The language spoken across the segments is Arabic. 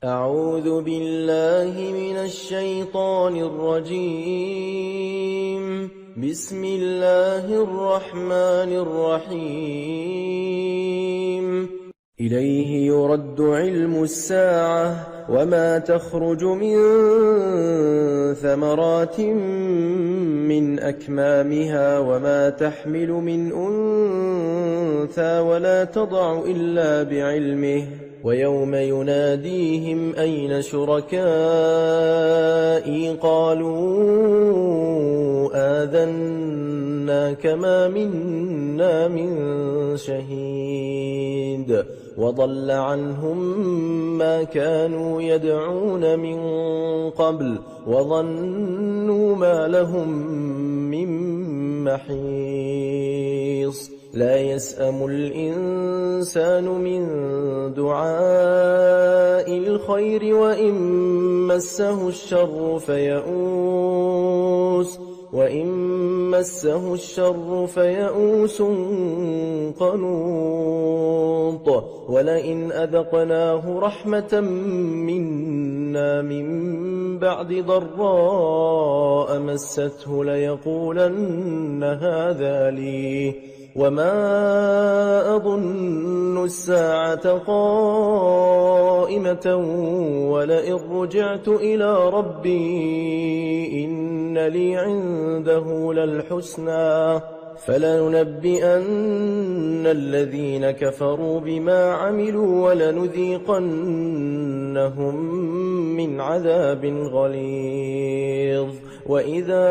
أعوذ بالله من الشيطان الرجيم. بسم الله الرحمن الرحيم. إليه يرد علم الساعة وما تخرج من ثمرات من أكمامها وما تحمل من أنثى ولا تضع إلا بعلمه ويوم يناديهم أين شركائي قالوا آذناك ما منا من شهيد وضل عنهم ما كانوا يدعون من قبل وظنوا ما لهم من محيص لا يسأم الإنسان من دعاء الخير وإن مسه الشر فيئوس قنوط ولئن أذقناه رحمة منا من بعد ضراء مسته ليقولن هذا لي وما أظن الساعة قائمة ولئن رجعت إلى ربي إن لي عنده للحسنى فلننبئن الذين كفروا بما عملوا ولنذيقنهم من عذاب غليظ وإذا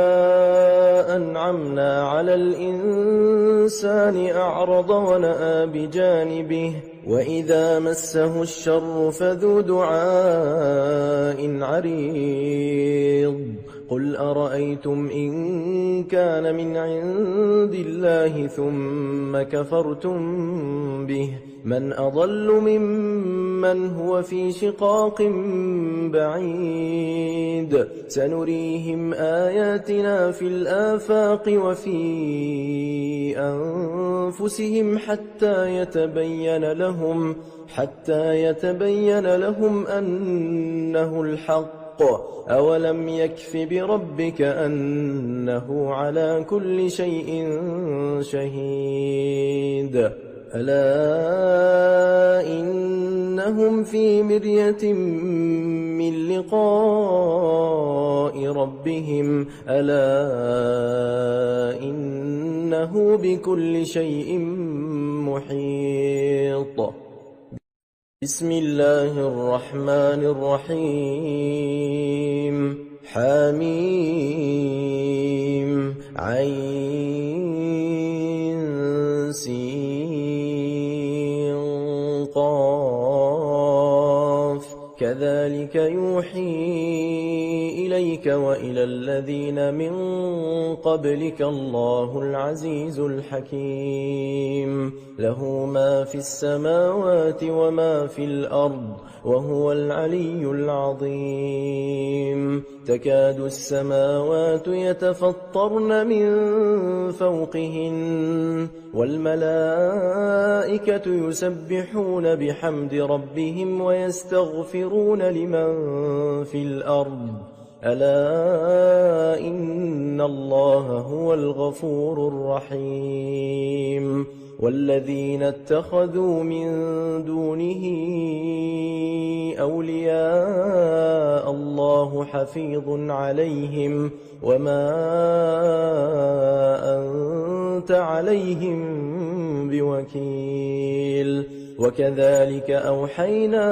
أنعمنا على الإنسان أعرض ونأى بجانبه وإذا مسه الشر فذو دعاء عريض قل أرأيتم إن كان من عند الله ثم كفرتم به من أضل ممن هو في شقاق بعيد سنريهم آياتنا في الآفاق وفي أنفسهم حتى يتبين لهم أنه الحق أولم يكف بربك أنه على كل شيء شهيد ألا إنهم في مرية من لقاء ربهم ألا إنه بكل شيء محيط بسم الله الرحمن الرحيم حميم عين سين قاف كذلك يوحي إليك وإلى الذين من قبلك الله العزيز الحكيم له ما في السماوات وما في الأرض وهو العلي العظيم تكاد السماوات يتفطرن من فوقهن والملائكة يسبحون بحمد ربهم ويستغفرون لمن في الأرض ألا إن الله هو الغفور الرحيم والذين اتخذوا من دونه أولياء الله حفيظ عليهم وما أنت عليهم بوكيل وكذلك أوحينا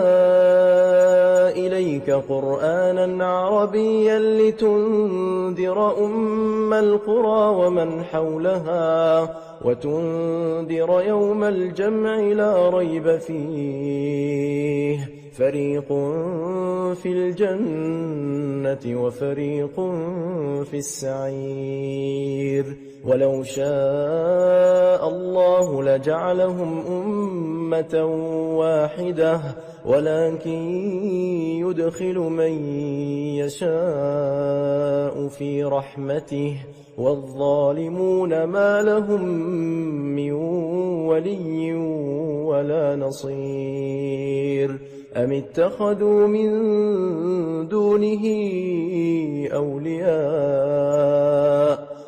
إليك قرآنا عربيا لتنذر أم القرى ومن حولها وتنذر يوم الجمع لا ريب فيه فريق في الجنة وفريق في السعير ولو شاء الله لجعلهم أمة واحدة ولكن يدخل من يشاء في رحمته والظالمون ما لهم من ولي ولا نصير أم اتخذوا من دونه أولياء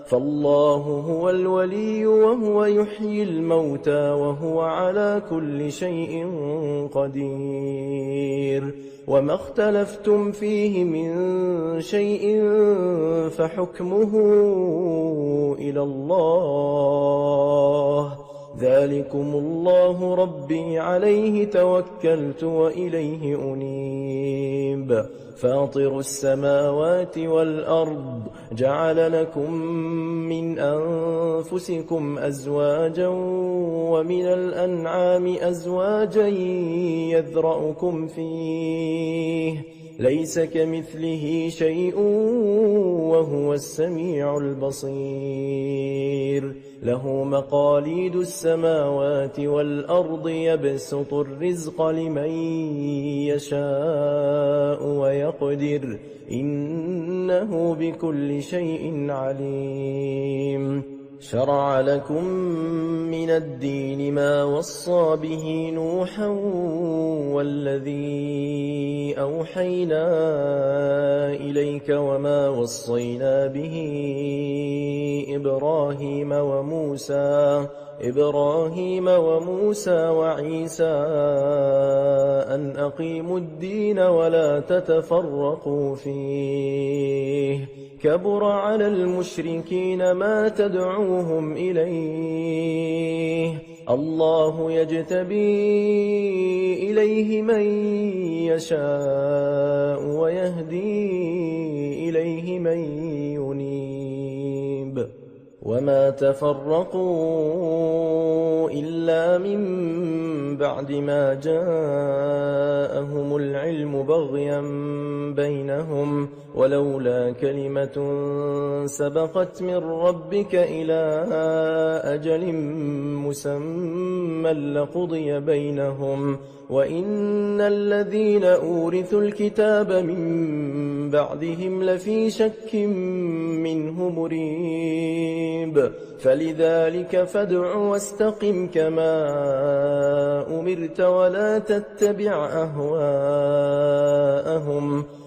فالله هو الولي وهو يحيي الموتى وهو على كل شيء قدير وما اختلفتم فيه من شيء فحكمه إلى الله ذلكم الله ربي عليه توكلت وإليه أنيب فاطر السماوات والأرض جعل لكم من أنفسكم أزواجا ومن الأنعام أزواجا يذرأكم فيه ليس كمثله شيء وهو السميع البصير له مقاليد السماوات والأرض يبسط الرزق لمن يشاء ويقدر إنه بكل شيء عليم شرع لكم من الدين ما وصى به نوحا والذي أوحينا إليك وما وصينا به إبراهيم وموسى وعيسى أن أقيموا الدين ولا تتفرقوا فيه كبر على المشركين ما تدعوهم إليه الله يجتبي إليه من يشاء ويهدي إليه من ينيب وما تفرقوا إلا من بعد ما جاءهم العلم بغيا بينهم ولولا كلمة سبقت من ربك إلى أجل مسمى لقضي بينهم وإن الذين أورثوا الكتاب من بعدهم لفي شك منه مريب فلذلك فادع واستقم كما أمرت ولا تتبع أهواءهم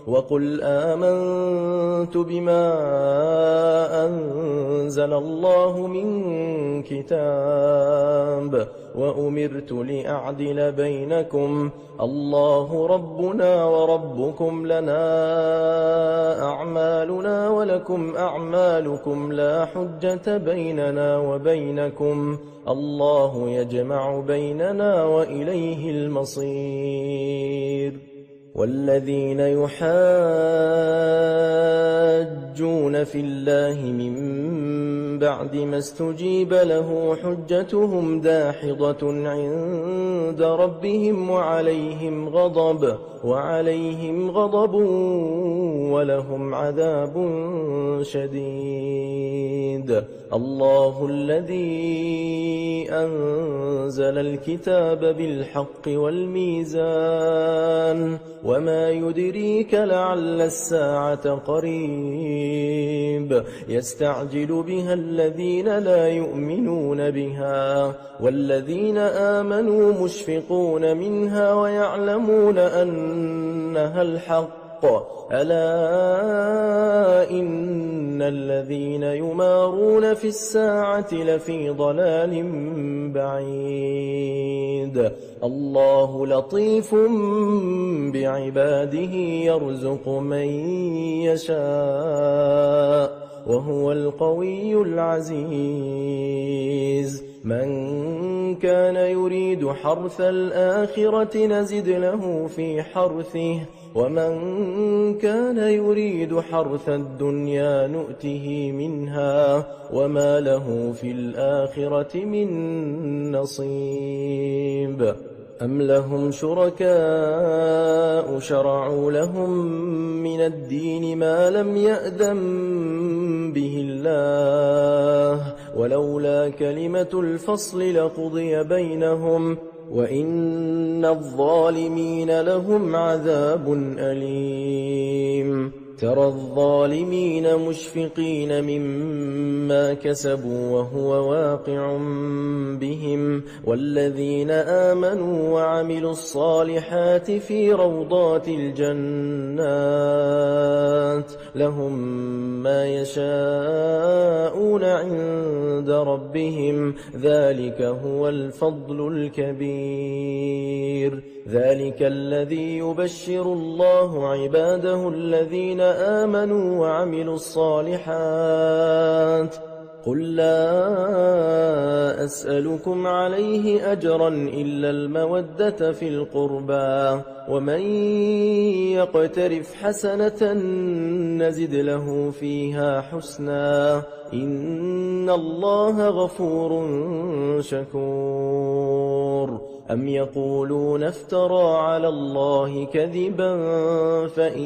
وقل آمنت بما أنزل الله من كتاب وأمرت لأعدل بينكم الله ربنا وربكم لنا أعمالنا ولكم أعمالكم لا حجة بيننا وبينكم الله يجمع بيننا وإليه المصير والذين يحاجون في الله من بعد ما استجيب له حجتهم داحضة عند ربهم وعليهم غضب ولهم عذاب شديد الله الذي أنزل الكتاب بالحق والميزان وما يدريك لعل الساعة قريب يستعجل بها الذين لا يؤمنون بها والذين آمنوا مشفقون منها ويعلمون أنها الحق ألا إن الذين يمارون في الساعة لفي ضلال بعيد الله لطيف بعباده يرزق من يشاء وهو القوي العزيز من كان يريد حرث الآخرة نزد له في حرثه ومن كان يريد حرث الدنيا نؤته منها وما له في الآخرة من نصيب أم لهم شركاء شرعوا لهم من الدين ما لم يأذن به الله ولولا كلمة الفصل لقضي بينهم وإن الظالمين لهم عذاب أليم ترى الظالمين مشفقين مما كسبوا وهو واقع بهم والذين آمنوا وعملوا الصالحات في روضات الجنات لهم ما يشاءون عند ربهم ذلك هو الفضل الكبير ذلك الذي يبشر الله عباده الذين آمنوا وعملوا الصالحات قل لا أسألكم عليه أجرا إلا المودة في القربى ومن يقترف حسنة نزد له فيها حسنا إن الله غفور شكور أم يقولون افترى على الله كذبا فإن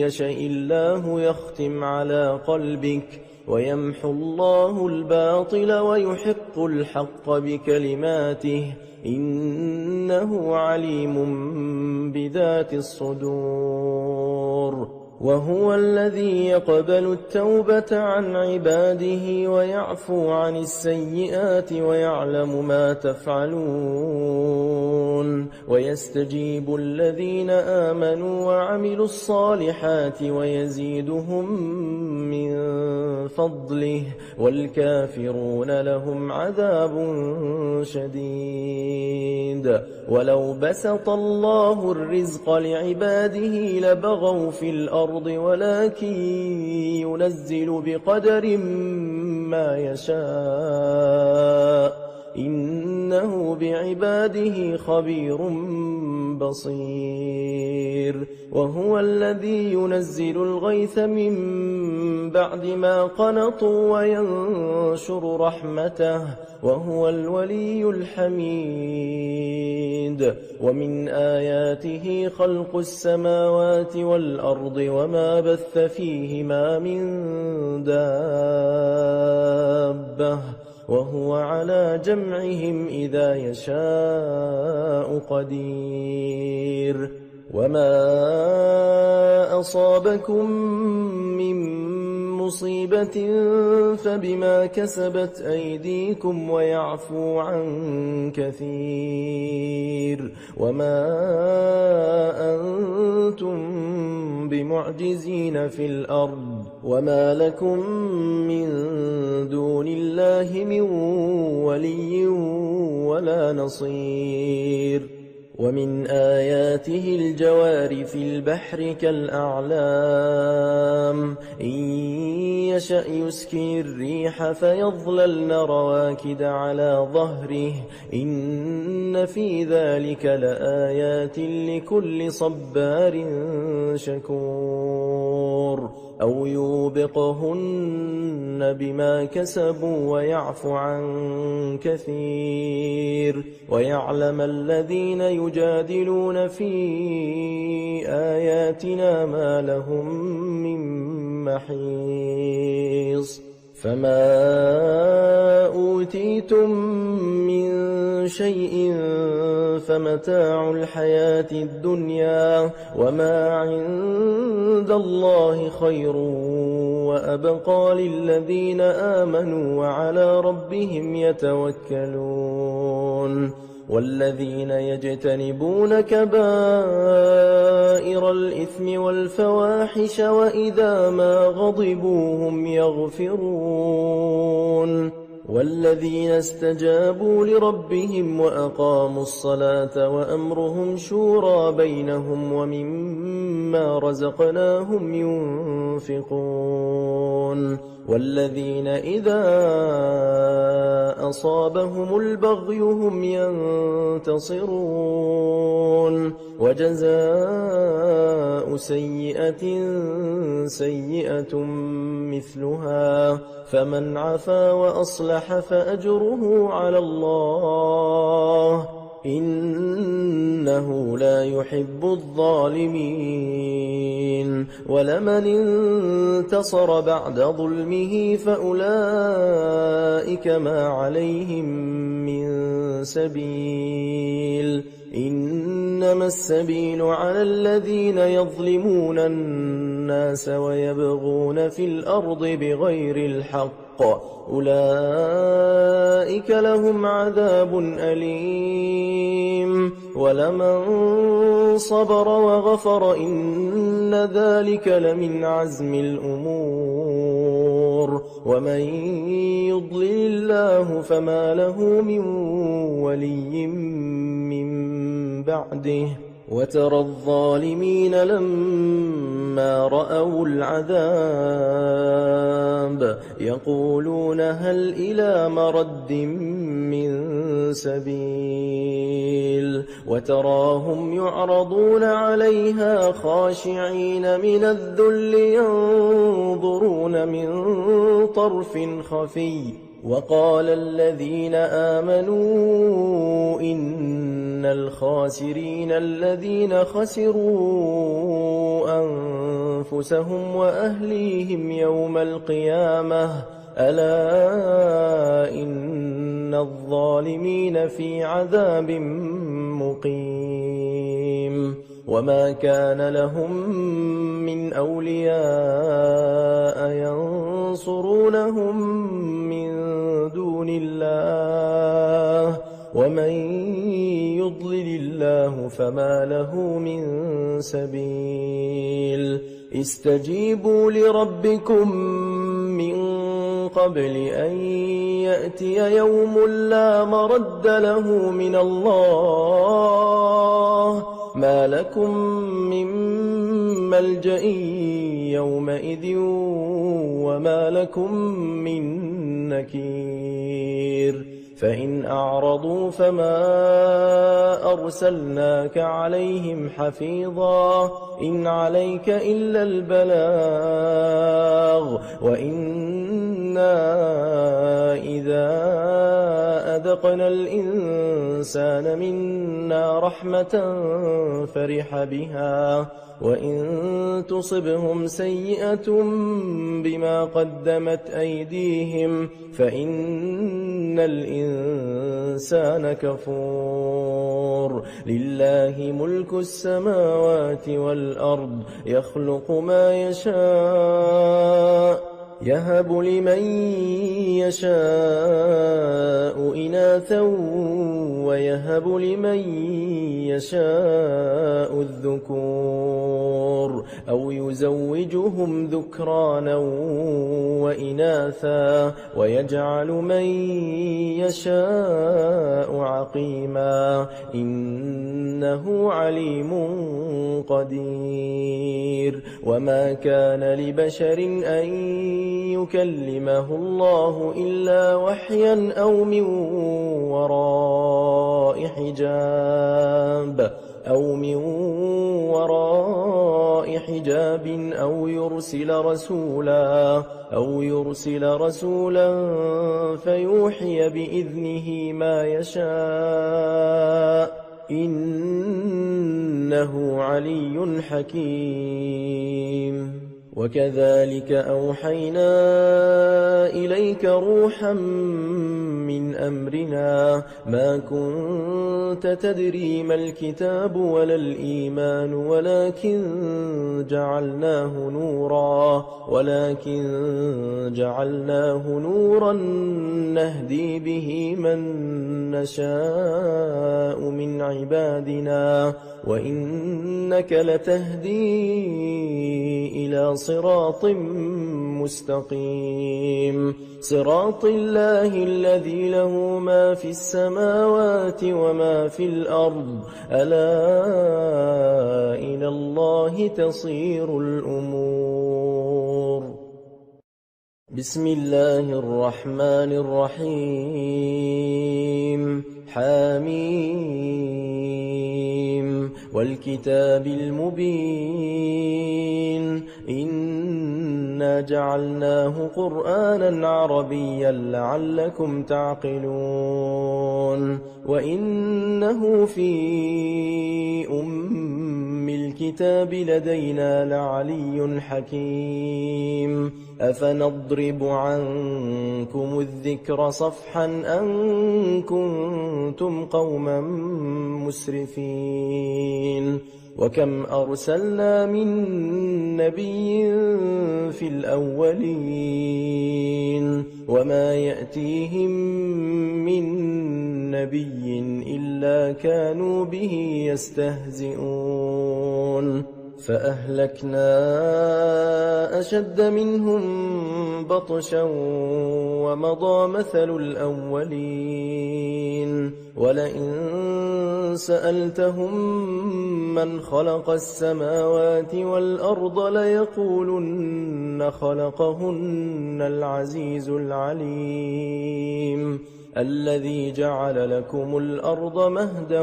يشأ الله يختم على قلبك ويمحو الله الباطل ويحق الحق بكلماته إنه عليم بذات الصدور وهو الذي يقبل التوبة عن عباده ويعفو عن السيئات ويعلم ما تفعلون ويستجيب الذين آمنوا وعملوا الصالحات ويزيدهم من فضله والكافرون لهم عذاب شديد ولو بسط الله الرزق لعباده لبغوا في الأرض ولكن ينزل بقدر ما يشاء إنه بعباده خبير بصير وهو الذي ينزل الغيث من بعد ما قنطوا وينشر رحمته وهو الولي الحميد ومن آياته خلق السماوات والأرض وما بث فيهما من دابة وهو على جمعهم إذا يشاء قدير وما أصابكم من مصيبة فبما كسبت أيديكم ويعفو عن كثير وما أنتم بمعجزين في الأرض وما لكم من دون الله من ولي ولا نصير ومن آياته الجوار في البحر كالأعلام إن يشأ يسكن الريح فيظللن رواكد على ظهره إن في ذلك لآيات لكل صبار شكور أو يوبقهن بما كسبوا ويعفو عن كثير ويعلم الذين يجادلون في آياتنا ما لهم من محيص فما أوتيتم من شيء فمتاع الحياة الدنيا وما عند الله خير وأبقى للذين آمنوا وعلى ربهم يتوكلون والذين يجتنبون كبائر الإثم والفواحش وإذا ما غضبوا هم يغفرون والذين استجابوا لربهم وأقاموا الصلاة وأمرهم شورى بينهم ومما رزقناهم ينفقون والذين إذا أصابهم البغي هم ينتصرون وجزاء سيئة سيئة مثلها فمن عفا وأصلح فأجره على الله إنه لا يحب الظالمين ولمن انتصر بعد ظلمه فأولئك ما عليهم من سبيل إنما السبيل على الذين يظلمون الناس ويبغون في الأرض بغير الحق أولئك لهم عذاب أليم ولمن صبر وغفر إن ذلك لمن عزم الأمور ومن يضلل الله فما له من ولي من بعده وترى الظالمين لما رأوا العذاب يقولون هل إلى مرد من سبيل وتراهم يعرضون عليها خاشعين من الذل ينظرون من طرف خفي وقال الذين آمنوا إن الخاسرين الذين خسروا أنفسهم وأهليهم يوم القيامة ألا إن الظالمين في عذاب مقيم وما كان لهم من أولياء ينصرونهم من دون الله ومن يضلل الله فما له من سبيل استجيبوا لربكم من قبل أن يأتي يوم لا مرد له من الله ما لكم من ملجأ يومئذ وما لكم من نكير فإن أعرضوا فما أرسلناك عليهم حفيظا إن عليك إلا البلاغ وإنا إذا أذقنا الإنسان منا رحمة فرح بها وإن تصبهم سيئة بما قدمت أيديهم فإن الإنسان كفور لله ملك السماوات والأرض يخلق ما يشاء يهب لمن يشاء إناثا ويهب لمن يشاء الذكور أو يزوجهم ذكرانا وإناثا ويجعل من يشاء عقيما إنه عليم قدير وما كان لبشر أن يكلمه الله إلا وحيا أو من وراء حجاب أو يرسل رسولا فيوحي بإذنه ما يشاء إنه علي حكيم وكذلك أوحينا إليك روحا من أمرنا ما كنت تدري ما الكتاب ولا الإيمان ولكن جعلناه نورا نهدي به من نشاء من عبادنا وإنك لتهدي إلى صراط مستقيم صراط الله الذي له ما في السماوات وما في الأرض ألا إلى الله تصير الأمور بسم الله الرحمن الرحيم حميم والكتاب المبين إنا جعلناه قرآنا عربيا لعلكم تعقلون وإنه في الكتاب لدينا لعلي حكيم أفنضرب عنكم الذكر صفحا أن كنتم قوما مسرفين وكم أرسلنا من نبي في الأولين وما يأتيهم من نبي إلا كانوا به يستهزئون فأهلكنا أشد منهم بطشا ومضى مثل الأولين ولئن سألتهم من خلق السماوات والأرض ليقولن خلقهن العزيز العليم الذي جعل لكم الأرض مهدا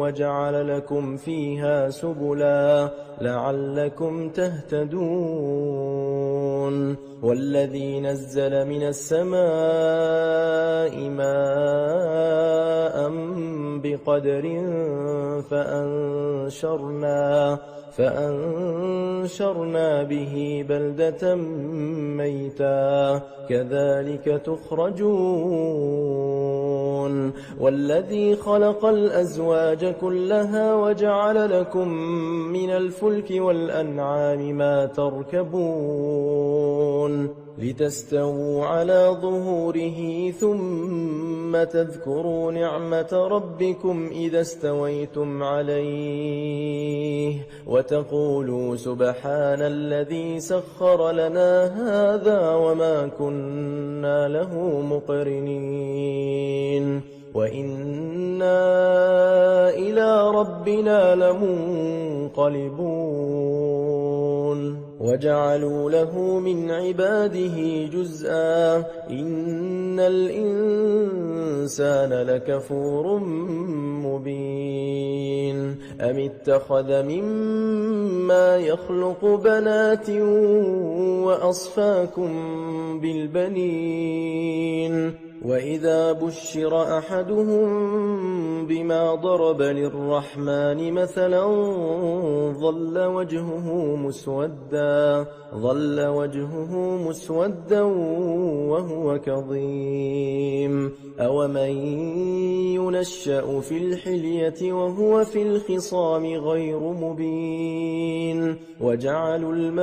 وجعل لكم فيها سبلا لعلكم تهتدون والذي نزل من السماء ماء بقدر فأنشرنا به بلدة ميتا كذلك تخرجون والذي خلق الأزواج كلها وجعل لكم من الفلك والأنعام ما تركبون لتستووا على ظهوره ثم تذكروا نعمة ربكم إذا استويتم عليه وتقولوا سبحان الذي سخر لنا هذا وما كنا له مقرنين وإنا إلى ربنا لمنقلبون وجعلوا له من عباده جزءا إن الإنسان لكفور مبين أم اتخذ مما يخلق بنات وأصفاكم بالبنين وإذا بشر أحدهم بما ضرب للرحمن مثلا ظل وجهه مسودا وهو كظيم أومن ينشأ في الحلية وهو في الخصام غير مبين وجعلوا الملائكة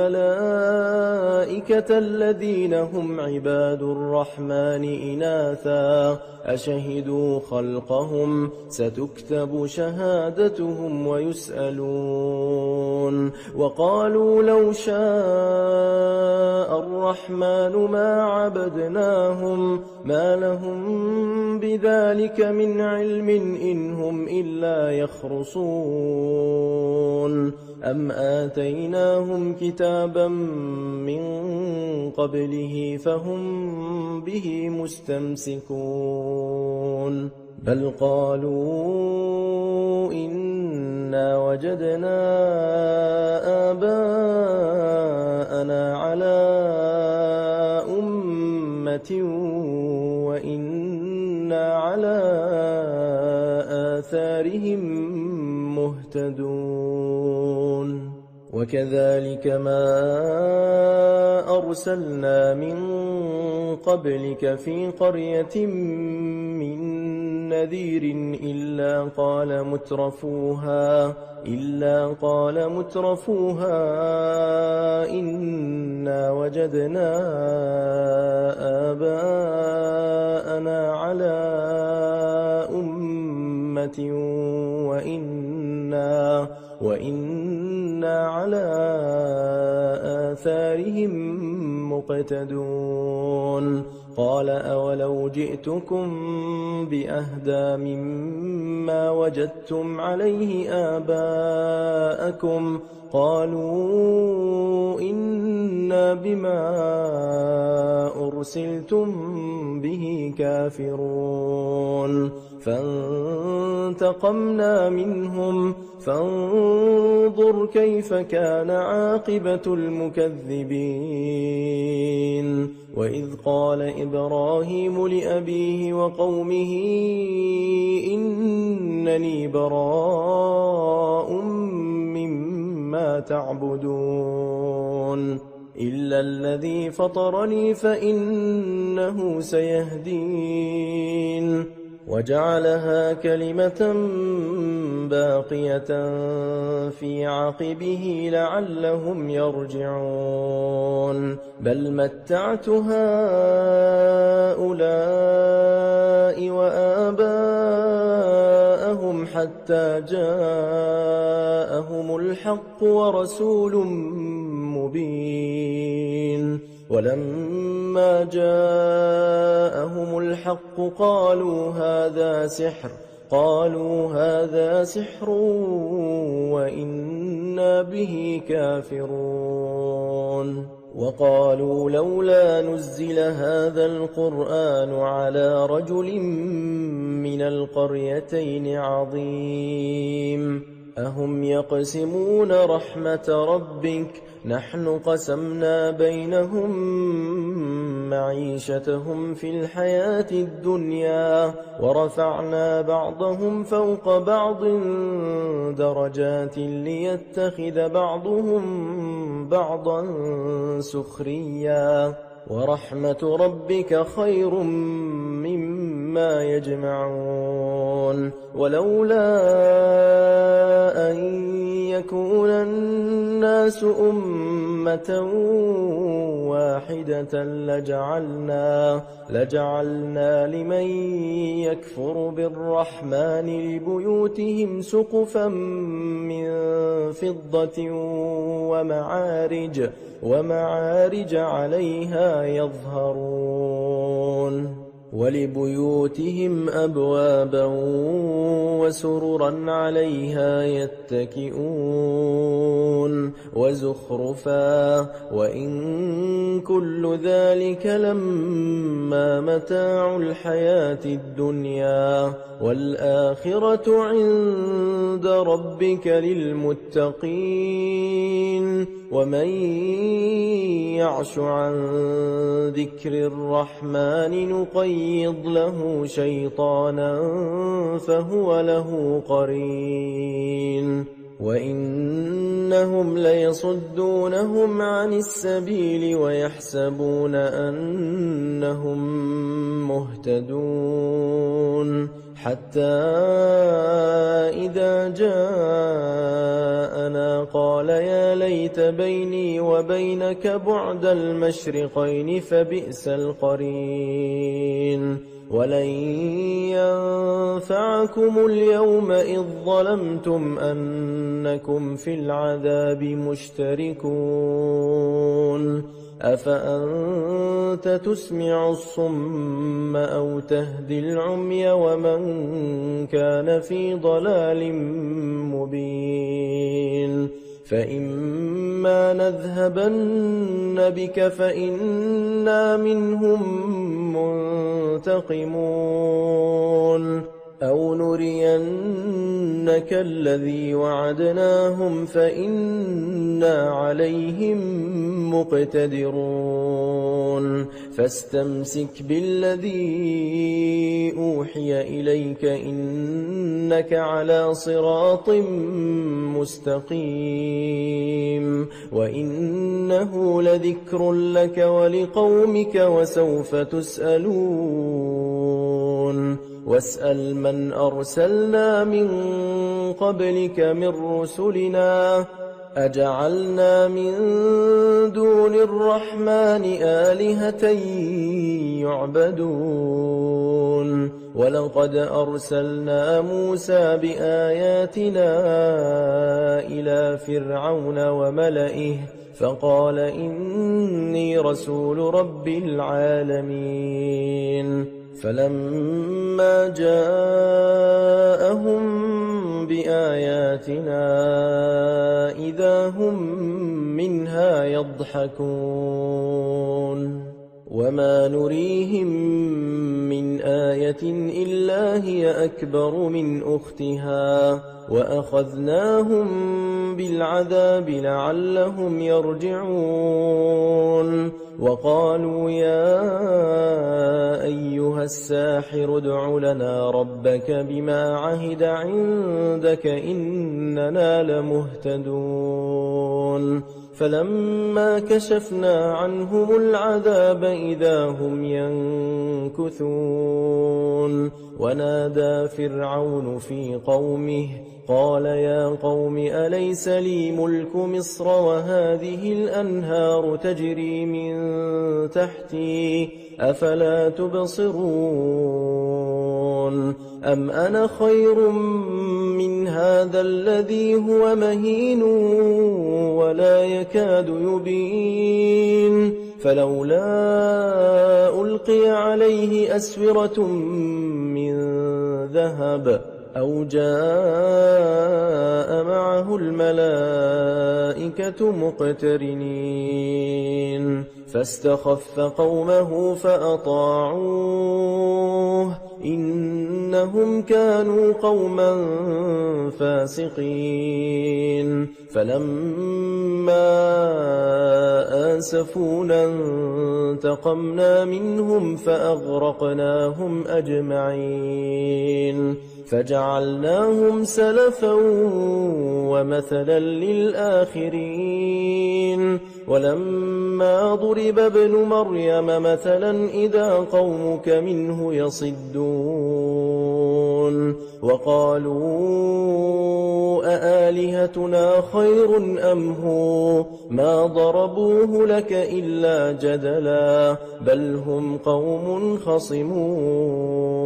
الذين هم عباد الرحمن إناثا أشهدوا خلقهم ستكتب شهادتهم ويسألون وقالوا لو شاء الرحمن ما عبدناهم ما لهم بذلك من علم إن هم إلا يخرصون أم آتيناهم كتابا من قبله فهم به مستمسكون بل قالوا إنا وجدنا آباءنا على أمة وإنا على آثارهم مهتدون وكذلك ما أرسلنا من قبلك في قرية من نذير إلا قال مترفوها إنا وجدنا آباءنا على أمة وإنا على آثارهم مقتدون قال أولو جئتكم بأهدى مما وجدتم عليه آباءكم قالوا إنا بما أرسلتم به كافرون فانتقمنا منهم فانظر كيف كان عاقبة المكذبين وإذ قال إبراهيم لأبيه وقومه إنني براء مما تعبدون إلا الذي فطرني فإنه سيهدين وجعلها كلمة باقية في عقبه لعلهم يرجعون بل متعت هؤلاء وآباءهم حتى جاءهم الحق ورسول مبين ولما جاءهم الحق قالوا هذا سحر وإنا به كافرون وقالوا لولا نزل هذا القرآن على رجل من القريتين عظيم أهم يقسمون رحمة ربك نحن قسمنا بينهم معيشتهم في الحياة الدنيا ورفعنا بعضهم فوق بعض درجات ليتخذ بعضهم بعضا سخريا ورحمة ربك خير مما يجمعون ولولا أن يكون الناس أمة واحدة لجعلنا لمن يكفر بالرحمن لبيوتهم سقفا من فضة ومعارج عليها يظهرون ولبيوتهم أبوابا وسررا عليها يتكئون وزخرفا وإن كل ذلك لما متاع الحياة الدنيا والآخرة عند ربك للمتقين ومن يعش عن ذكر الرحمن نقيض له شيطانا فهو له قرين وإنهم ليصدونهم عن السبيل ويحسبون أنهم مهتدون حتى إذا جاءنا قال يا ليت بيني وبينك بعد المشرقين فبئس القرين ولن ينفعكم اليوم إذ ظلمتم أنكم في العذاب مشتركون أفأنت تسمع الصم أو تهدي العمي ومن كان في ضلال مبين فإما نذهبن بك فإنا منهم منتقمون أو نرينك الذي وعدناهم فإنا عليهم مقتدرون فاستمسك بالذي أوحي إليك إنك على صراط مستقيم وإنه لذكر لك ولقومك وسوف تسألون واسأل من أرسلنا من قبلك من رسلنا أجعلنا من دون الرحمن آلهة يعبدون ولقد أرسلنا موسى بآياتنا إلى فرعون وملئه فقال إني رسول رب العالمين فلما جاءهم بآياتنا إذا هم منها يضحكون وما نريهم من آية إلا هي أكبر من أختها وأخذناهم بالعذاب لعلهم يرجعون وقالوا يا أيها الساحر ادع لنا ربك بما عهد عندك إننا لمهتدون فلما كشفنا عنهم العذاب إذا هم ينكثون ونادى فرعون في قومه قال يا قوم أليس لي ملك مصر وهذه الأنهار تجري من تحتي أفلا تبصرون أم أنا خير من هذا الذي هو مهين ولا يكاد يبين فلولا ألقي عليه أسورة من ذهب أو جاء معه الملائكة مقترنين فاستخف قومه فأطاعوه إنهم كانوا قوما فاسقين فلما آسفونا انتقمنا منهم فأغرقناهم أجمعين فجعلناهم سلفا ومثلا للآخرين ولما ضرب ابن مريم مثلا إذا قومك منه يصدون وقالوا أآلهتنا خير أم هو ما ضربوه لك إلا جدلا بل هم قوم خصمون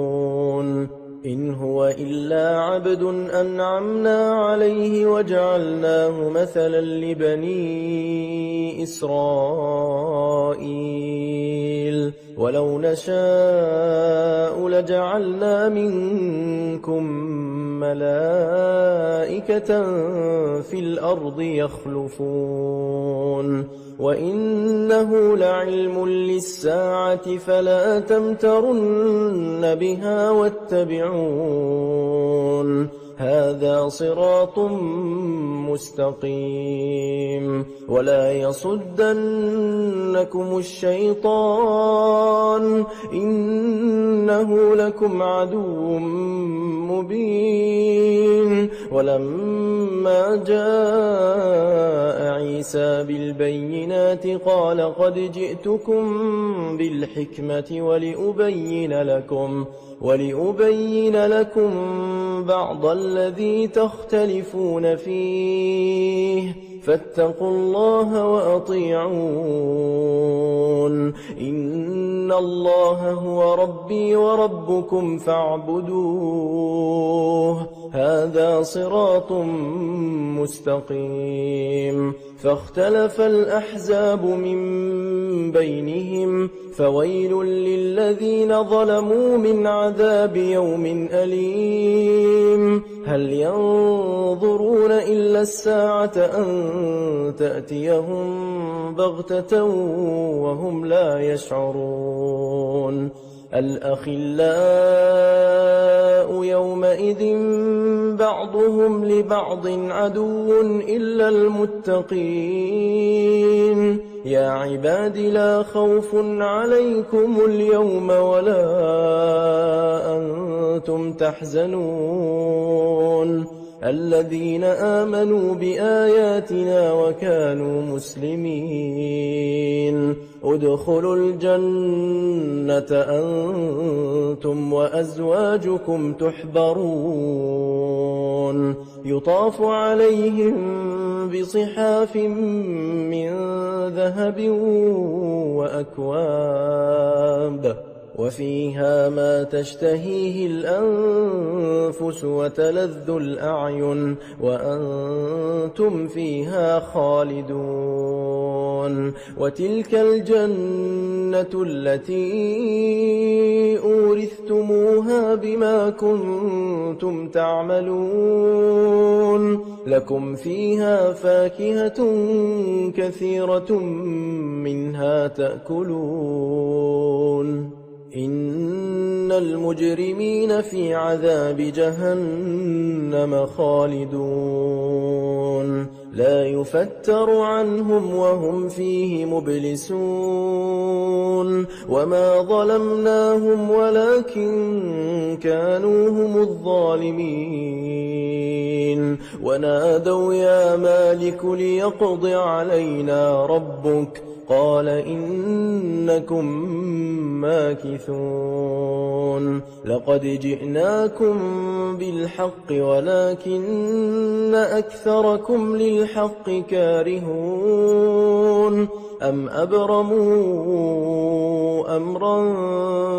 إن هو إلا عبد أنعمنا عليه وجعلناه مثلا لبني إسرائيل ولو نشاء لجعلنا منكم ملائكة في الأرض يخلفون وإنه لعلم للساعة فلا تمترن بها واتبعون هذا صراط مستقيم ولا يصدنكم الشيطان إنه لكم عدو مبين ولما جاء عيسى بالبينات قال قد جئتكم بالحكمة ولأبين لكم بعض الذي تختلفون فيه فاتقوا الله وأطيعون إن الله هو ربي وربكم فاعبدوه هذا صراط مستقيم فاختلف الأحزاب من بينهم فويل للذين ظلموا من عذاب يوم أليم هل ينظرون إلا الساعة أن تأتيهم بغتة وهم لا يشعرون الأخلاء يومئذ بعضهم لبعض عدو إلا المتقين يا عباد لا خوف عليكم اليوم ولا أنتم تحزنون الذين آمنوا بآياتنا وكانوا مسلمين ادخلوا الجنة أنتم وأزواجكم تحبرون يطاف عليهم بصحاف من ذهب وأكواب وفيها ما تشتهيه الأنفس وتلذ الأعين وأنتم فيها خالدون وتلك الجنة التي أورثتموها بما كنتم تعملون لكم فيها فاكهة كثيرة منها تأكلون إن المجرمين في عذاب جهنم خالدون لا يفتر عنهم وهم فيه مبلسون وما ظلمناهم ولكن كانوا هم الظالمين ونادوا يا مالك ليقض علينا ربك قال إنكم ماكثون لقد جئناكم بالحق ولكن أكثركم للحق كارهون أم أبرموا أمرا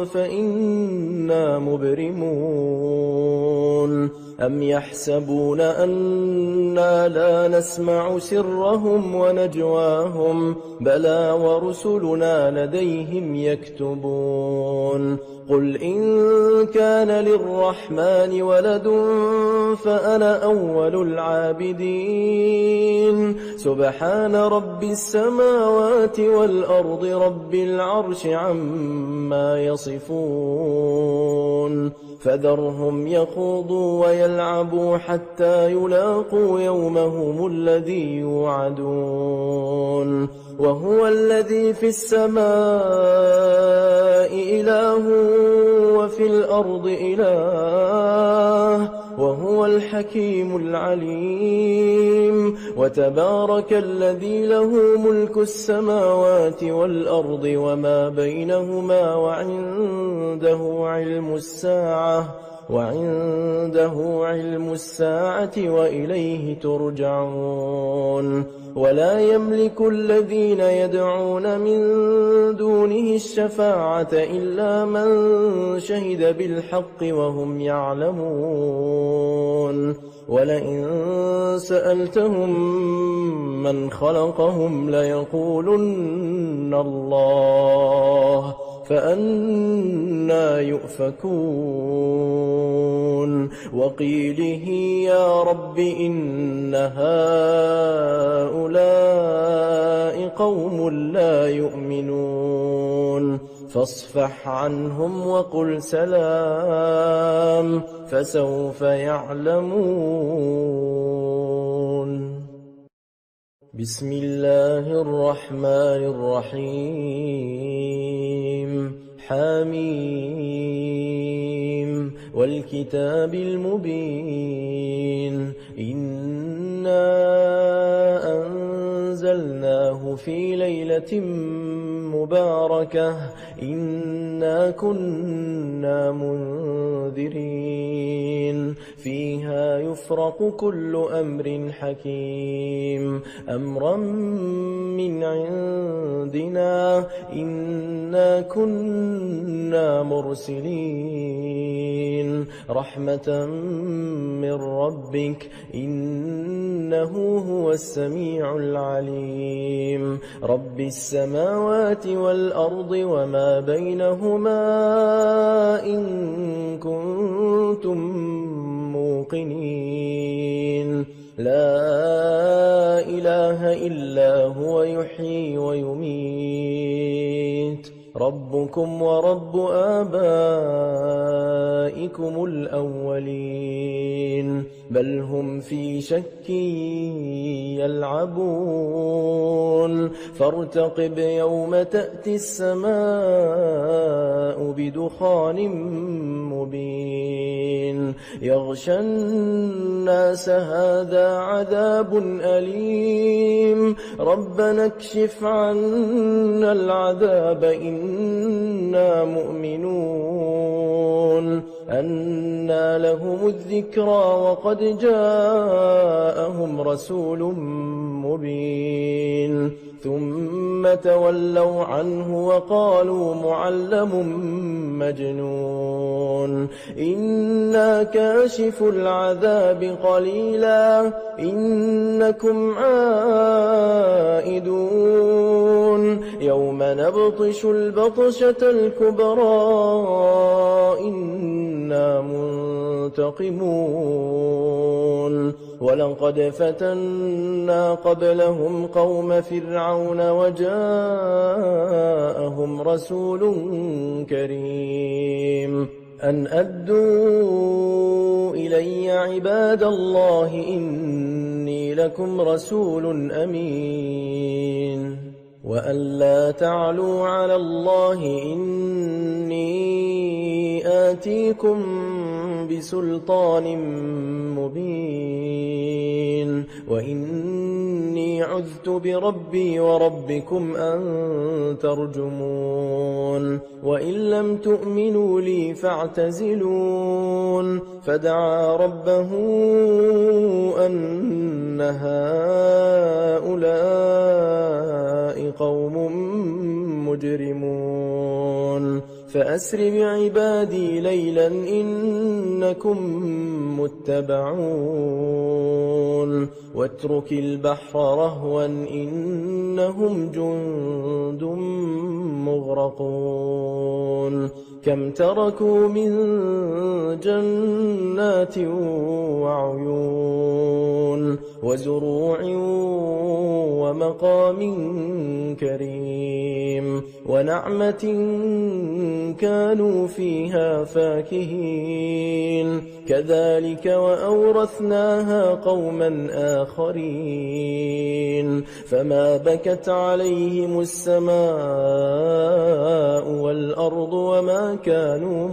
فإنا مبرمون أم يحسبون أنا لا نسمع سرهم ونجواهم بلى ورسلنا لديهم يكتبون قل إن كان للرحمن ولد فأنا أول العابدين سبحان رب السماوات والأرض رب العرش عما يصفون فذرهم يخوضوا ويلعبوا حتى يلاقوا يومهم الذي يوعدون وهو الذي في السماء إله وفي الأرض إله وهو الحكيم العليم وتبارك الذي له ملك السماوات والأرض وما بينهما وعنده علم الساعة وإليه ترجعون ولا يملك الذين يدعون من دونه الشفاعة إلا من شهد بالحق وهم يعلمون ولئن سألتهم من خلقهم ليقولن الله فأنى يؤفكون وقيله يا رب إن هؤلاء قوم لا يؤمنون فاصفح عنهم وقل سلام فسوف يعلمون بسم الله الرحمن الرحيم حميم والكتاب المبين إنا أنزلناه في ليلة مباركة إنا كنا منذرين فيها يفرق كل أمر حكيم أمرا من عندنا إنا كنا مرسلين رحمة من ربك إنه هو السميع العليم رب السماوات والأرض وما بينهما إن كنتم موقنين لا إله إلا هو يحيي ويميت ربكم ورب آبائكم الأولين بل هم في شك يلعبون فارتقب يوم تأتي السماء بدخان مبين يغشى الناس هذا عذاب أليم ربنا اكشف عنا العذاب إنا مؤمنون أنى لهم الذكرى وقد جاءهم رسول مبين ثم تولوا عنه وقالوا معلم مجنون إنا كاشف العذاب قليلا إنكم عائدون نبطش البطشة الكبرى إنا منتقمون ولقد فتنا قبلهم قوم فرعون وجاءهم رسول كريم أن أدوا إلي عباد الله إني لكم رسول أمين وأن لا تعلوا على الله إني آتيكم بسلطان مبين وإني عذت بربي وربكم أن ترجمون وإن لم تؤمنوا لي فاعتزلون فدعا ربه أن هؤلاء قوم مجرمون فأسر بعبادي ليلا إنكم متبعون واترك البحر رهوا إنهم جند مغرقون كم تركوا من جنات وعيون وزروع ومقام كريم ونعمة كانوا فيها فاكهين كذلك وأورثناها قوما آخرين فما بكت عليهم السماء والأرض وما كانوا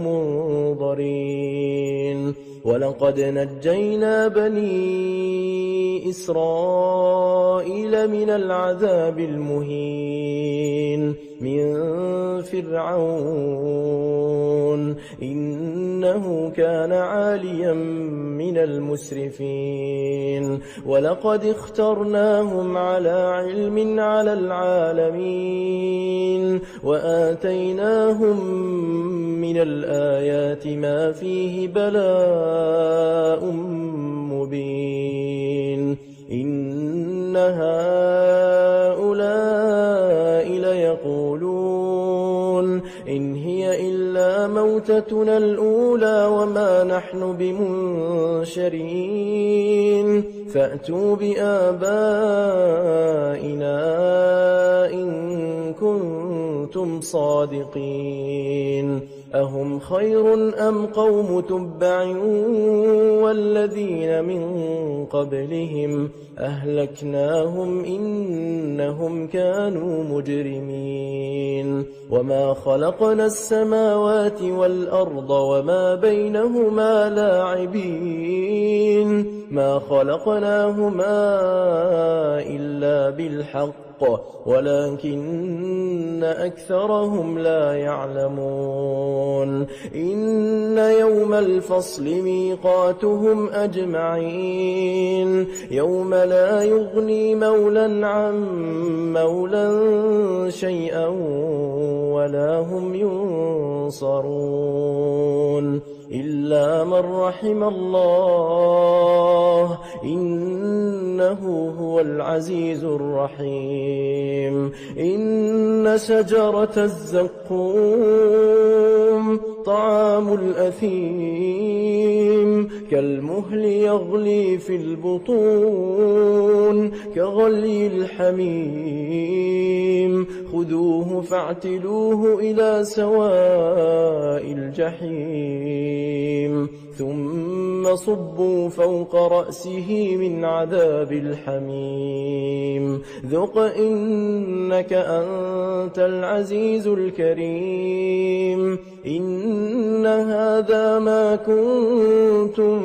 منظرين ولقد نجينا بني إسرائيل من العذاب المهين من فرعون إنه كان عاليا من المسرفين ولقد اخترناهم على علم على العالمين وآتيناهم من الآيات ما فيه بلاء مبين إن هؤلاء ليقولون إن هي إلا موتتنا الأولى وما نحن بمنشرين فأتوا بآبائنا إن كنتم صادقين أهم خير أم قوم تبع والذين من قبلهم أهلكناهم إنهم كانوا مجرمين وما خلقنا السماوات والأرض وما بينهما لاعبين ما خلقناهما إلا بالحق ولكن أكثرهم لا يعلمون إن يوم الفصل ميقاتهم أجمعين يوم لا يغني مولا عن مولا شيئا ولا هم ينصرون إلا من رحم الله إنه هو العزيز الرحيم إن شجرة الزقوم طعام الأثيم كالمهل يغلي في البطون كغلي الحميم خذوه فاعتلوه إلى سواء الجحيم ثم صبوا فوق رأسه من عذاب الحميم ذق إنك أنت العزيز الكريم إن هذا ما كنتم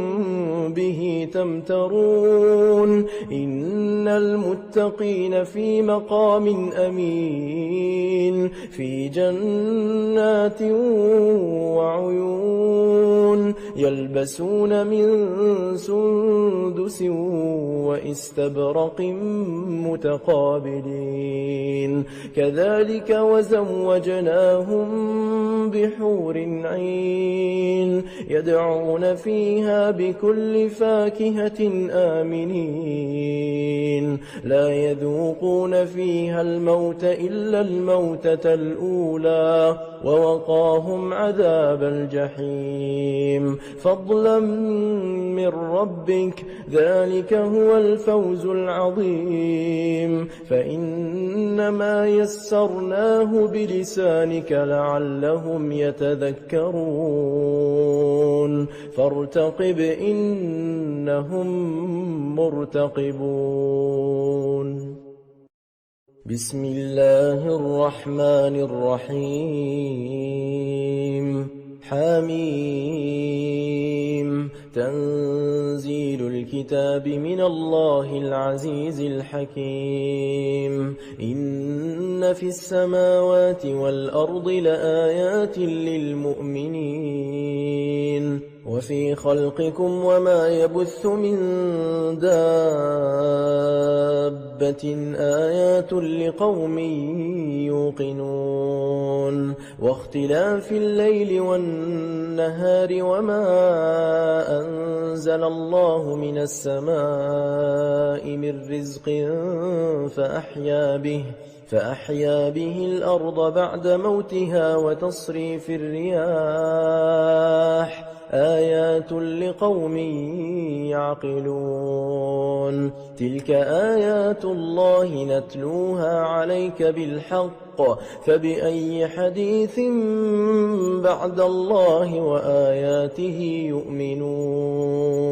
به تمترون إن المتقين في مقام أمين في جنات وعيون يلبسون من سندس وإستبرق متقابلين كذلك وزوجناهم بحور عين يدعون فيها بكل فاكهة آمنين لا يذوقون فيها الموت إلا الموتة الأولى ووقاهم عذاب الجحيم فضلا من ربك ذلك هو الفوز العظيم فإنما يسرناه بلسانك لعلهم يتذكرون فارتقب إنهم مرتقبون بسم الله الرحمن الرحيم حميم تنزيل الكتاب من الله العزيز الحكيم إن في السماوات والأرض لآيات للمؤمنين وفي خلقكم وما يبث من دابة آيات لقوم يوقنون واختلاف الليل والنهار وما أنزل الله من السماء من رزق فأحيا به الأرض بعد موتها وتصريف الرياح آيات لقوم يعقلون تلك آيات الله نتلوها عليك بالحق فبأي حديث بعد الله وآياته يؤمنون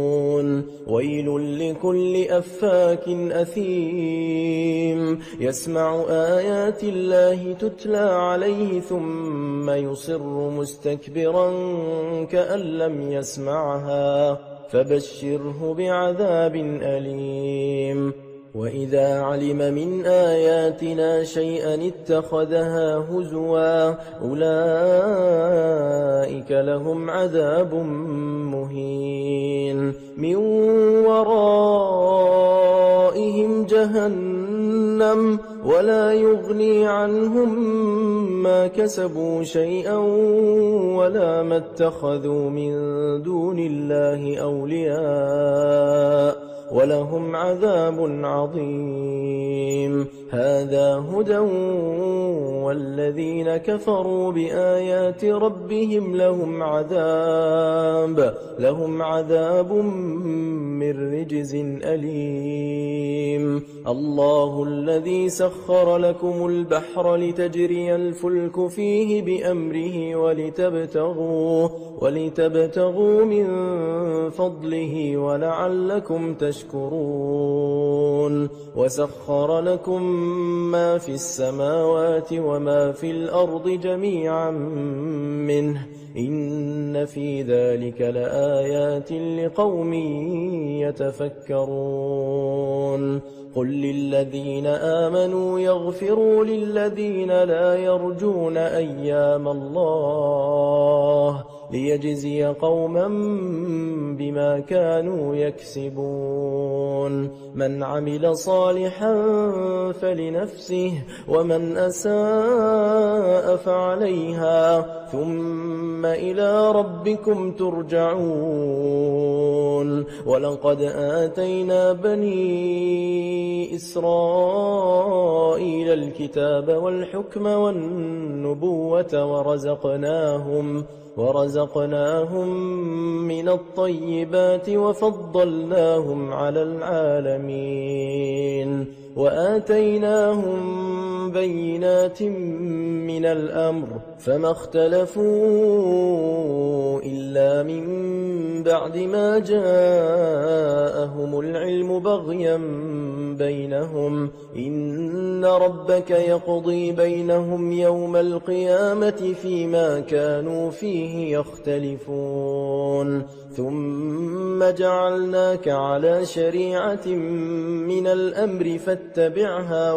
ويل لكل أفاك أثيم يسمع آيات الله تتلى عليه ثم يصر مستكبرا كأن لم يسمعها فبشره بعذاب أليم وإذا علم من آياتنا شيئا اتخذها هزوا أولئك لهم عذاب مهين من ورائهم جهنم ولا يغني عنهم ما كسبوا شيئا ولا ما اتخذوا من دون الله أولياء ولهم عذاب عظيم هذا هدى والذين كفروا بآيات ربهم لهم عذاب من رجز أليم الله الذي سخر لكم البحر لتجري الفلك فيه بأمره ولتبتغوا من فضله ولعلكم تشكرون وسخر لكم ما في السماوات وما في الأرض جميعا منه إن في ذلك لآيات لقوم يتفكرون قل للذين آمنوا يغفروا للذين لا يرجون أيام الله ليجزي قوما بما كانوا يكسبون من عمل صالحا فلنفسه ومن أساء فعليها ثم إلى ربكم ترجعون ولقد آتينا بني إسرائيل الكتاب والحكم والنبوة ورزقناهم من الطيبات وفضلناهم على العالمين وآتيناهم بينات من الأمر فما اختلفوا إلا من بعد ما جاءهم العلم بغيا بينهم إن ربك يقضي بينهم يوم القيامة فيما كانوا فيه فيه يختلفون ثم جعلناك على شريعة من الأمر فاتبعها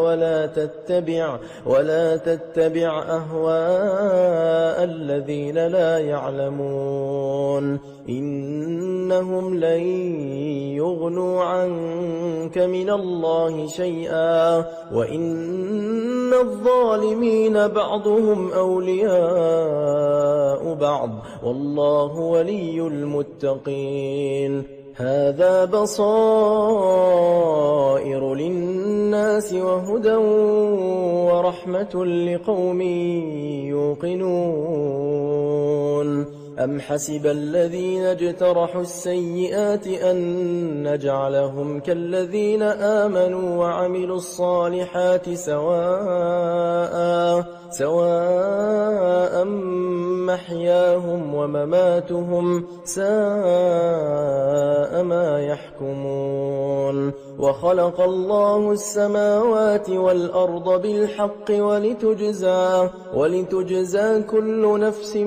ولا تتبع أهواء الذين لا يعلمون إنهم لن يغنوا عنك من الله شيئا وإن الظالمين بعضهم أولياء بعض والله ولي المتقين هذا بصائر للناس وهدى ورحمة لقوم يوقنون أم حسب الذين اجترحوا السيئات أن نجعلهم كالذين آمنوا وعملوا الصالحات سواء محياهم ومماتهم ساء ما يحكمون وخلق الله السماوات والأرض بالحق ولتجزى كل نفس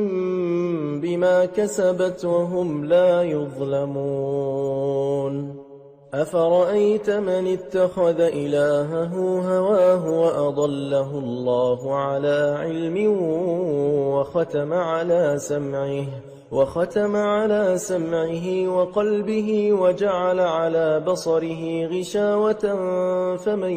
بما كسبت وهم لا يظلمون أفرأيت من اتخذ إلهه هواه وأضله الله على علم وختم على سمعه وقلبه وجعل على بصره غشاوة فمن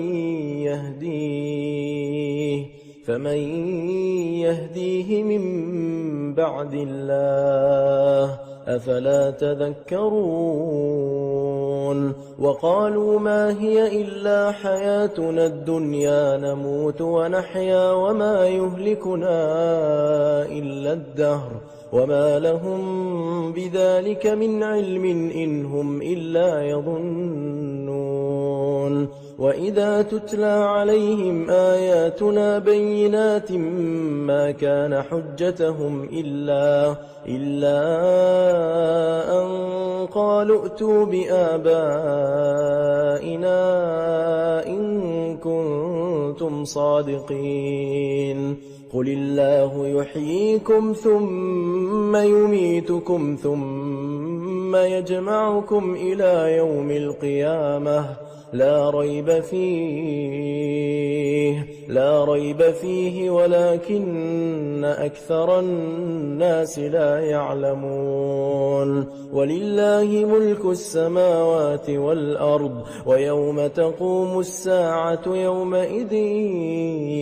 يهديه من بعد الله أفلا تذكرون وقالوا ما هي إلا حياتنا الدنيا نموت ونحيا وما يهلكنا إلا الدهر وما لهم بذلك من علم إن هم إلا يظنون وإذا تتلى عليهم آياتنا بينات ما كان حجتهم إلا أن قالوا ائتوا بآبائنا إن كنتم صادقين قل الله يحييكم ثم يميتكم ثم يجمعكم إلى يوم القيامة لا ريب فيه ولكن أكثر الناس لا يعلمون ولله ملك السماوات والأرض ويوم تقوم الساعة يومئذ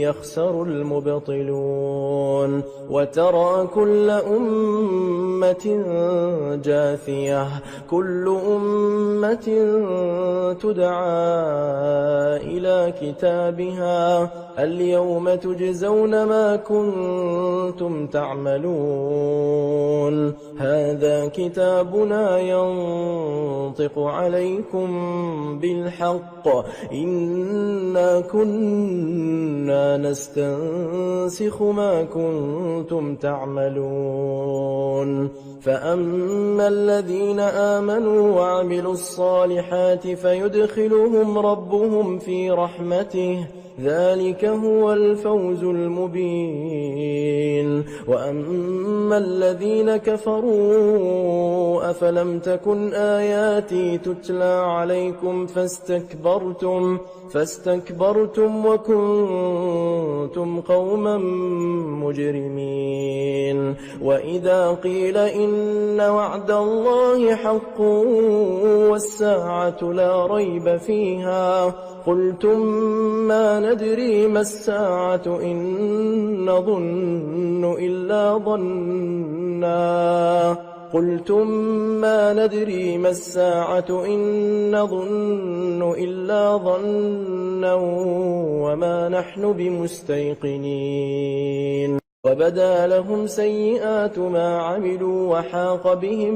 يخسر المبطلون وترى كل أمة جاثية كل أمة تدعى إلى كتابها اليوم تجزون ما كنتم تعملون هذا كتابنا ينطق عليكم بالحق إنا كنا نستنسخ ما كنتم تعملون فأما الذين آمنوا وعملوا الصالحات فيدخلهم ربهم في رحمته ذلك هو الفوز المبين وأما الذين كفروا أفلم تكن آياتي تتلى عليكم فاستكبرتم وكنتم قوما مجرمين وإذا قيل إن وعد الله حق والساعة لا ريب فيها قلتم ما ندري ما الساعة إن نظن إلا ظنا وما نحن بمستيقنين وبدا لهم سيئات ما عملوا وحاق بهم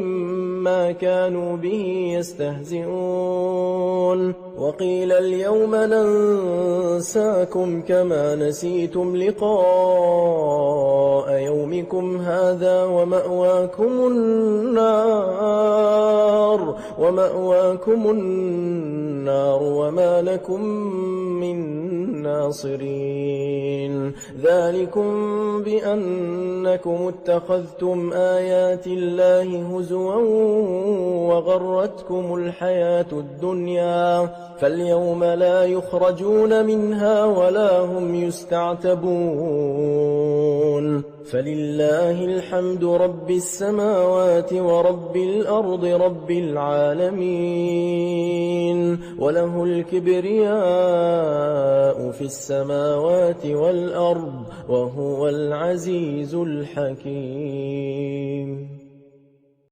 ما كانوا به يستهزئون وقيل اليوم ننساكم كما نسيتم لقاء يومكم هذا ومأواكم النار وما لكم من ناصرين ذلكم بأنكم اتخذتم آيات الله هزوا وغرتكم الحياة الدنيا فاليوم لا يخرجون منها ولا هم يستعتبون فلله الحمد رب السماوات ورب الأرض رب العالمين وله الكبرياء في السماوات والأرض وهو العزيز الحكيم.